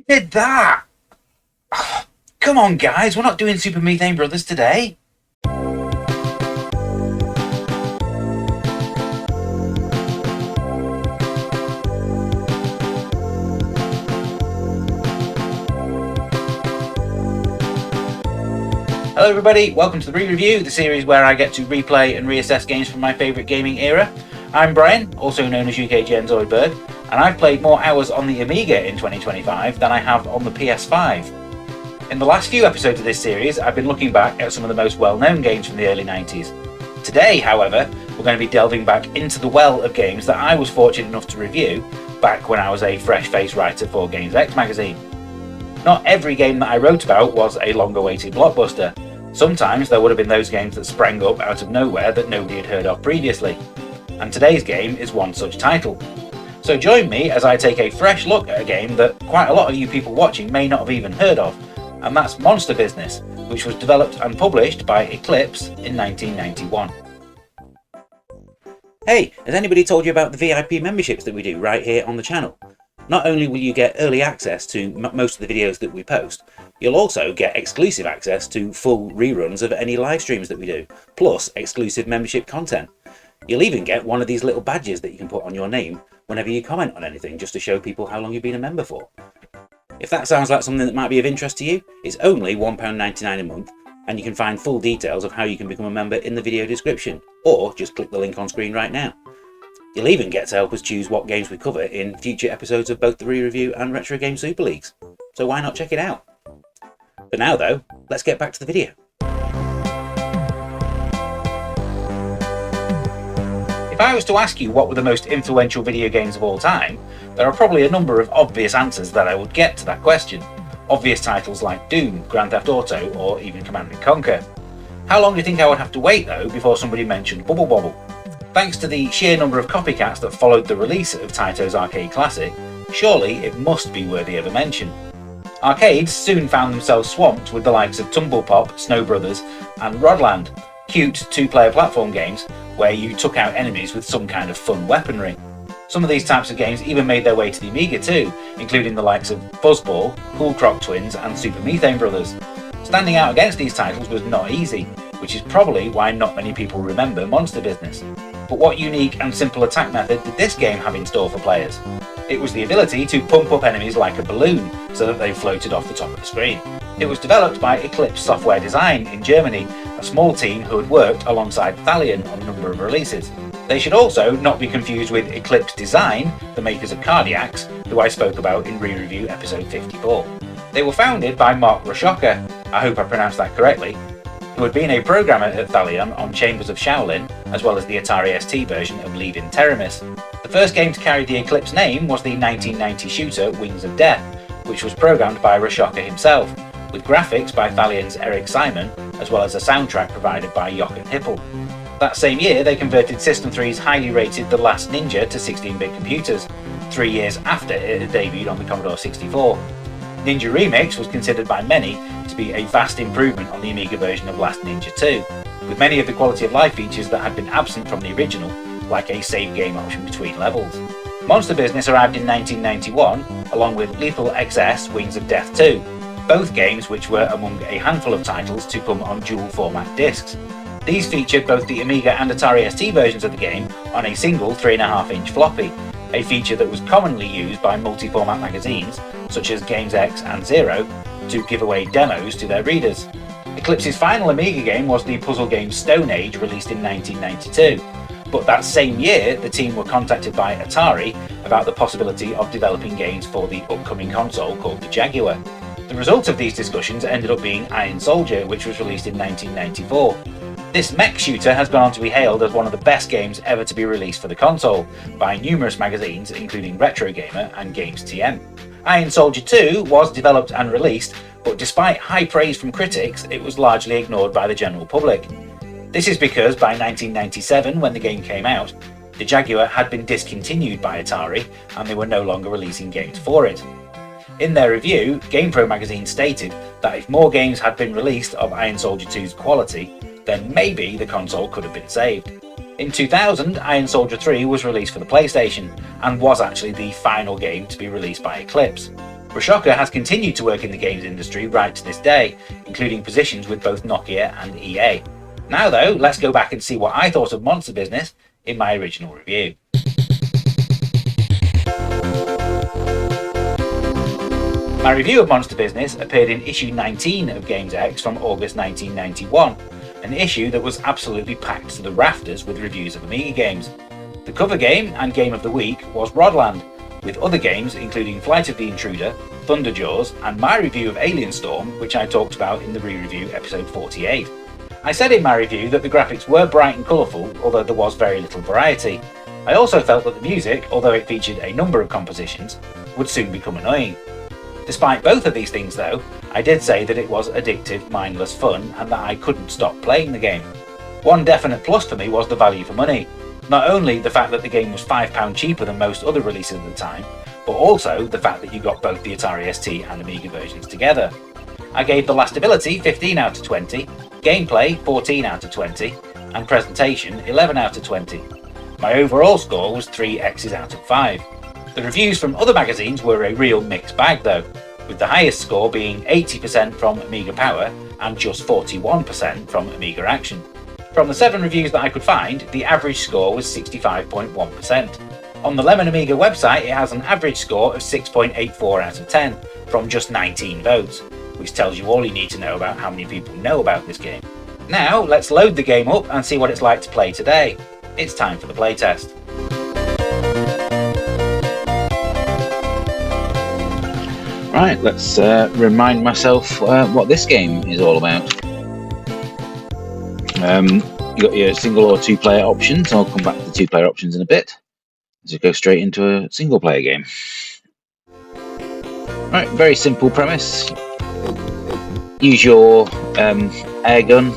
Did that? Come on, guys, we're not doing Super Methane Brothers today. Hello everybody, welcome to the Re-Review, the series where I get to replay and reassess games from my favourite gaming era. I'm Brian, also known as UK Gen Zoidberg, and I've played more hours on the Amiga in 2025 than I have on the PS5. In the last few episodes of this series, I've been looking back at some of the most well-known games from the early 90s. Today, however, we're going to be delving back into the well of games that I was fortunate enough to review back when I was a fresh-faced writer for Games X magazine. Not every game that I wrote about was a long-awaited blockbuster. Sometimes there would have been those games that sprang up out of nowhere that nobody had heard of previously. And today's game is one such title. So join me as I take a fresh look at a game that quite a lot of you people watching may not have even heard of, and that's Monster Business, which was developed and published by Eclipse in 1991. Hey, has anybody told you about the VIP memberships that we do right here on the channel? Not only will you get early access to most of the videos that we post, you'll also get exclusive access to full reruns of any live streams that we do, plus exclusive membership content. You'll even get one of these little badges that you can put on your name whenever you comment on anything, just to show people how long you've been a member for. If that sounds like something that might be of interest to you, it's only £1.99 a month, and you can find full details of how you can become a member in the video description, or just click the link on screen right now. You'll even get to help us choose what games we cover in future episodes of both the Re-Review and Retro Game Super Leagues, so why not check it out? For now though, let's get back to the video. If I was to ask you what were the most influential video games of all time, there are probably a number of obvious answers that I would get to that question. Obvious titles like Doom, Grand Theft Auto, or even Command & Conquer. How long do you think I would have to wait though before somebody mentioned Bubble Bobble? Thanks to the sheer number of copycats that followed the release of Taito's arcade classic, surely it must be worthy of a mention. Arcades soon found themselves swamped with the likes of Tumble Pop, Snow Brothers, and Rodland, cute two-player platform games where you took out enemies with some kind of fun weaponry. Some of these types of games even made their way to the Amiga too, including the likes of Fuzzball, Cool Croc Twins, and Super Methane Brothers. Standing out against these titles was not easy, which is probably why not many people remember Monster Business. But what unique and simple attack method did this game have in store for players? It was the ability to pump up enemies like a balloon so that they floated off the top of the screen. It was developed by Eclipse Software Design in Germany, a small team who had worked alongside Thalion on a number of releases. They should also not be confused with Eclipse Design, the makers of Cardiacs, who I spoke about in Re-Review episode 54. They were founded by Mark Rashoka, I hope I pronounced that correctly, who had been a programmer at Thalion on Chambers of Shaolin, as well as the Atari ST version of Leaving Teremis. The first game to carry the Eclipse name was the 1990 shooter Wings of Death, which was programmed by Rashoka himself, with graphics by Thalion's Eric Simon, as well as a soundtrack provided by Jochen Hippel. That same year, they converted System 3's highly rated The Last Ninja to 16-bit computers, 3 years after it had debuted on the Commodore 64. Ninja Remix was considered by many to be a vast improvement on the Amiga version of Last Ninja 2, with many of the quality of life features that had been absent from the original, like a save game option between levels. Monster Business arrived in 1991, along with Lethal XS Wings of Death 2, both games which were among a handful of titles to come on dual format discs. These featured both the Amiga and Atari ST versions of the game on a single 3.5-inch floppy, a feature that was commonly used by multi-format magazines, such as Games X and Zero, to give away demos to their readers. Eclipse's final Amiga game was the puzzle game Stone Age, released in 1992. But that same year, the team were contacted by Atari about the possibility of developing games for the upcoming console called the Jaguar. The result of these discussions ended up being Iron Soldier, which was released in 1994. This mech shooter has gone on to be hailed as one of the best games ever to be released for the console by numerous magazines, including Retrogamer and Games TM. Iron Soldier 2 was developed and released, but despite high praise from critics, it was largely ignored by the general public. This is because by 1997, when the game came out, the Jaguar had been discontinued by Atari and they were no longer releasing games for it. In their review, GamePro magazine stated that if more games had been released of Iron Soldier 2's quality, then maybe the console could have been saved. In 2000, Iron Soldier 3 was released for the PlayStation, and was actually the final game to be released by Eclipse. Rashoka has continued to work in the games industry right to this day, including positions with both Nokia and EA. Now though, let's go back and see what I thought of Monster Business in my original review. My review of Monster Business appeared in issue 19 of Games X from August 1991, an issue that was absolutely packed to the rafters with reviews of Amiga games. The cover game and game of the week was Rodland, with other games including Flight of the Intruder, Thunderjaws, and my review of Alien Storm, which I talked about in the re-review episode 48. I said in my review that the graphics were bright and colourful, although there was very little variety. I also felt that the music, although it featured a number of compositions, would soon become annoying. Despite both of these things though, I did say that it was addictive, mindless fun and that I couldn't stop playing the game. One definite plus for me was the value for money. Not only the fact that the game was £5 cheaper than most other releases at the time, but also the fact that you got both the Atari ST and Amiga versions together. I gave the last ability 15 out of 20, gameplay 14 out of 20, and presentation 11 out of 20. My overall score was 3 X's out of 5. The reviews from other magazines were a real mixed bag though, with the highest score being 80% from Amiga Power and just 41% from Amiga Action. From the 7 reviews that I could find, the average score was 65.1%. On the Lemon Amiga website it has an average score of 6.84 out of 10 from just 19 votes, which tells you all you need to know about how many people know about this game. Now let's load the game up and see what it's like to play today. It's time for the playtest. Right, let's remind myself what this game is all about. You've got your single or 2-player options. I'll come back to the 2-player options in a bit. Just go straight into a single-player game. Right, very simple premise. Use your air gun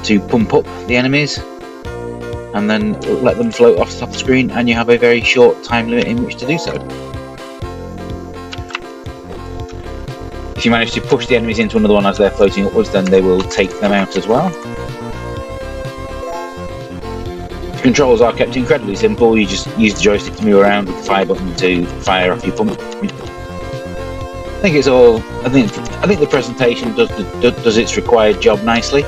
to pump up the enemies and then let them float off the top of the screen, and you have a very short time limit in which to do so. If you manage to push the enemies into another one as they're floating upwards, then they will take them out as well. The controls are kept incredibly simple. You just use the joystick to move around with the fire button to fire off your pump. I think it's all. I think the presentation does its required job nicely.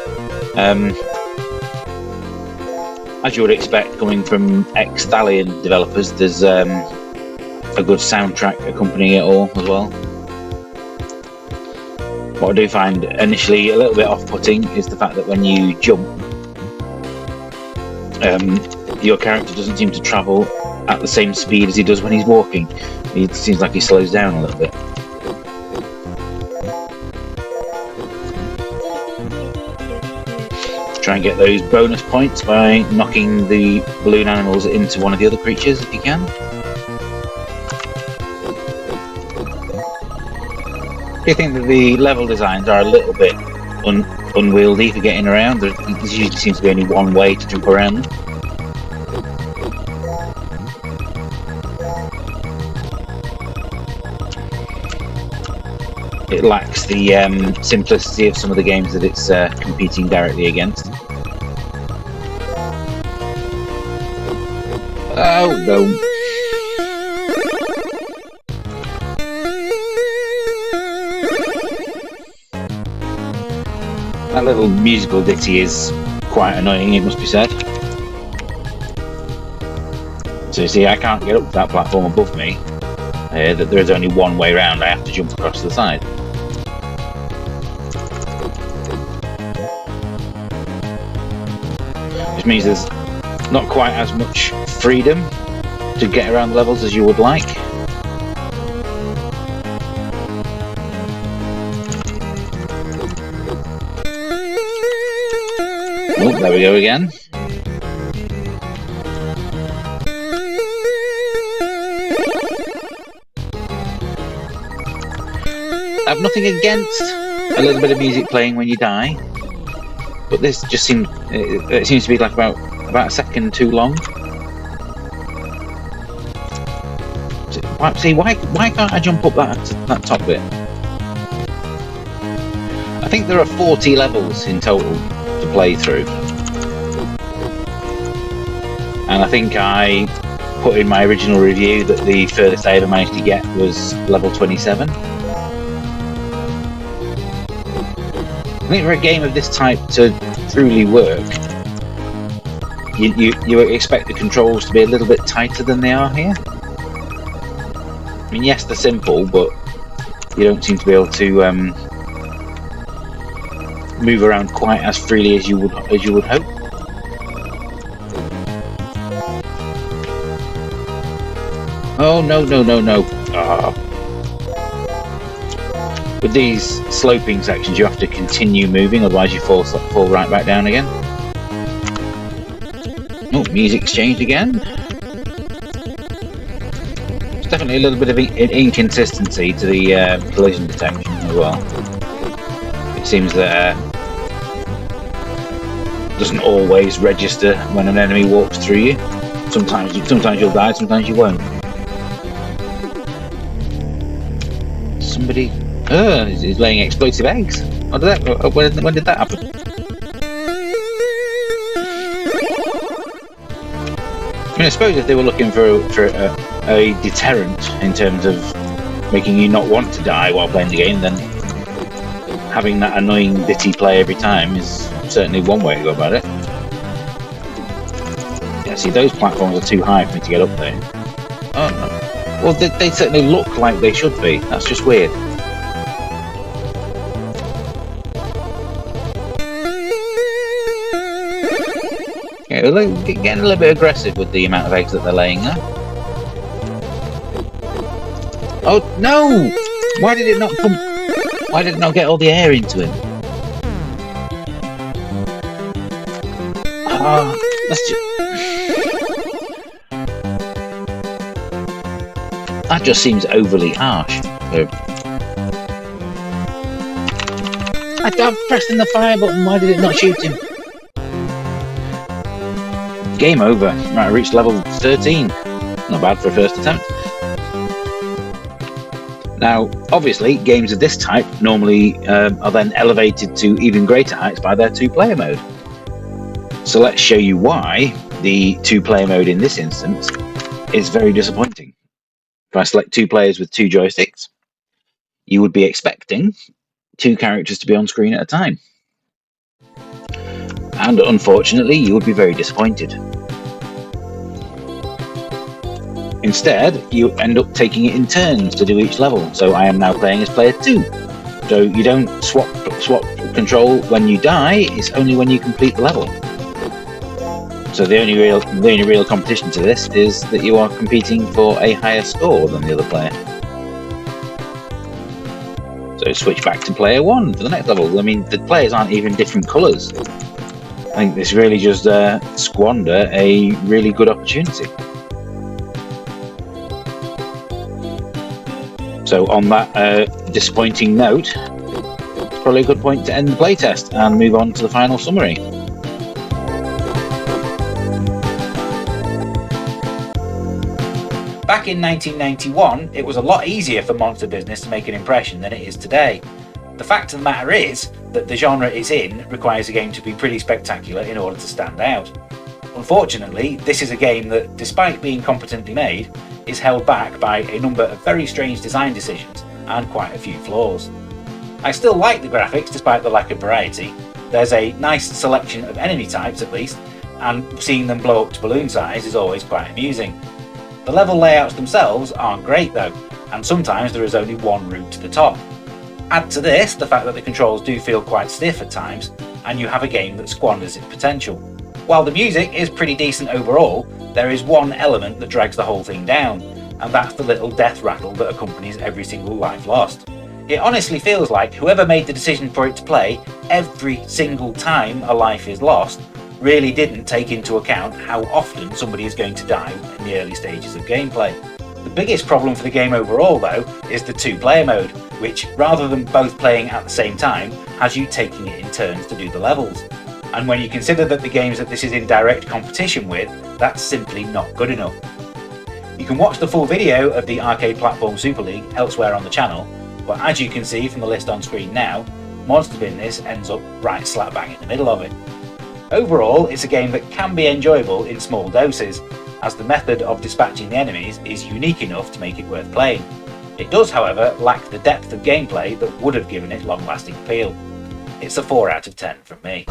As you would expect, coming from ex-Stallion developers, there's a good soundtrack accompanying it all as well. What I do find initially a little bit off-putting is the fact that when you jump, your character doesn't seem to travel at the same speed as he does when he's walking. It seems like he slows down a little bit. Try and get those bonus points by knocking the balloon animals into one of the other creatures if you can. I think that the level designs are a little bit unwieldy for getting around. There usually seems to be only one way to jump around them. It lacks the simplicity of some of the games that it's competing directly against. Oh no. That little musical ditty is quite annoying, it must be said. So you see, I can't get up to that platform above me. That there is only one way round. I have to jump across the side. Which means there's not quite as much freedom to get around the levels as you would like. Oh, there we go again. I have nothing against a little bit of music playing when you die, but this just seems it seems to be like about a second too long. See, why can't I jump up that top bit? I think there are 40 levels in total to play through, and I think I put in my original review that the furthest I ever managed to get was level 27. I think for a game of this type to truly work, you expect the controls to be a little bit tighter than they are here. I mean, yes, they're simple, but you don't seem to be able to move around quite as freely as you would hope. Oh no! Ah. With these sloping sections, you have to continue moving, otherwise you fall right back down again. Oh, music's changed again. There's definitely a little bit of inconsistency to the collision detection as well. It seems that it doesn't always register when an enemy walks through you. Sometimes you'll die, sometimes you won't. Somebody is laying explosive eggs. When did that happen? I mean, I suppose if they were looking for a deterrent in terms of making you not want to die while playing the game, then having that annoying bitty play every time is certainly one way to go about it. Yeah, see, those platforms are too high for me to get up there. Oh no. Well, they certainly look like they should be. That's just weird. Yeah, they're getting a little bit aggressive with the amount of eggs that they're laying there. Oh no! Why did it not come? Why did it not get all the air into him? That's just... That just seems overly harsh. I'm pressing the fire button, why did it not shoot him? Game over. Right, I reached level 13. Not bad for a first attempt. Now, obviously, games of this type normally are then elevated to even greater heights by their two-player mode. So let's show you why the two-player mode in this instance is very disappointing. If I select two players with two joysticks, you would be expecting two characters to be on screen at a time. And unfortunately, you would be very disappointed. Instead, you end up taking it in turns to do each level. So I am now playing as player 2. So you don't swap control when you die, it's only when you complete the level. So the only real competition to this is that you are competing for a higher score than the other player. So switch back to player 1 for the next level. I mean, the players aren't even different colours. I think this really just squander a really good opportunity. So on that disappointing note, it's probably a good point to end the playtest and move on to the final summary. Back in 1991, it was a lot easier for Monster Business to make an impression than it is today. The fact of the matter is that the genre it's in requires a game to be pretty spectacular in order to stand out. Unfortunately, this is a game that, despite being competently made, is held back by a number of very strange design decisions and quite a few flaws. I still like the graphics despite the lack of variety. There's a nice selection of enemy types at least, and seeing them blow up to balloon size is always quite amusing. The level layouts themselves aren't great though, and sometimes there is only one route to the top. Add to this the fact that the controls do feel quite stiff at times, and you have a game that squanders its potential. While the music is pretty decent overall, there is one element that drags the whole thing down, and that's the little death rattle that accompanies every single life lost. It honestly feels like whoever made the decision for it to play every single time a life is lost really didn't take into account how often somebody is going to die in the early stages of gameplay. The biggest problem for the game overall though is the two-player mode, which rather than both playing at the same time, has you taking it in turns to do the levels. And when you consider that the games that this is in direct competition with, that's simply not good enough. You can watch the full video of the arcade platform Super League elsewhere on the channel, but as you can see from the list on screen now, Monster Business ends up right slap bang in the middle of it. Overall, it's a game that can be enjoyable in small doses, as the method of dispatching the enemies is unique enough to make it worth playing. It does, however, lack the depth of gameplay that would have given it long-lasting appeal. it's a 4 out of 10 from me.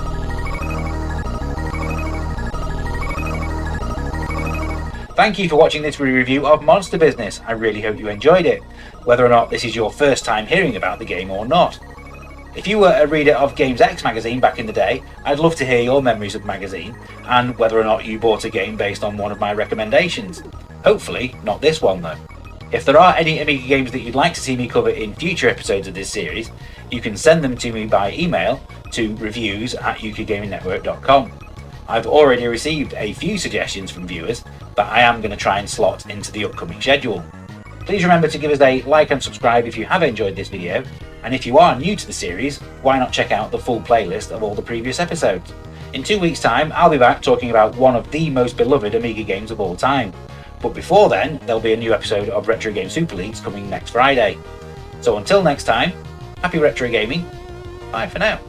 Thank you for watching this review of Monster Business. I really hope you enjoyed it, whether or not this is your first time hearing about the game or not. If you were a reader of Games X magazine back in the day, I'd love to hear your memories of the magazine, and whether or not you bought a game based on one of my recommendations. Hopefully, not this one though. If there are any Amiga games that you'd like to see me cover in future episodes of this series, you can send them to me by email to reviews@ukgamingnetwork.com. I've already received a few suggestions from viewers that I am going to try and slot into the upcoming schedule. Please remember to give us a like and subscribe if you have enjoyed this video, and if you are new to the series, why not check out the full playlist of all the previous episodes. In 2 weeks' time, I'll be back talking about one of the most beloved Amiga games of all time. But before then, there'll be a new episode of Retro Game Super Leagues coming next Friday. So until next time, happy retro gaming, bye for now.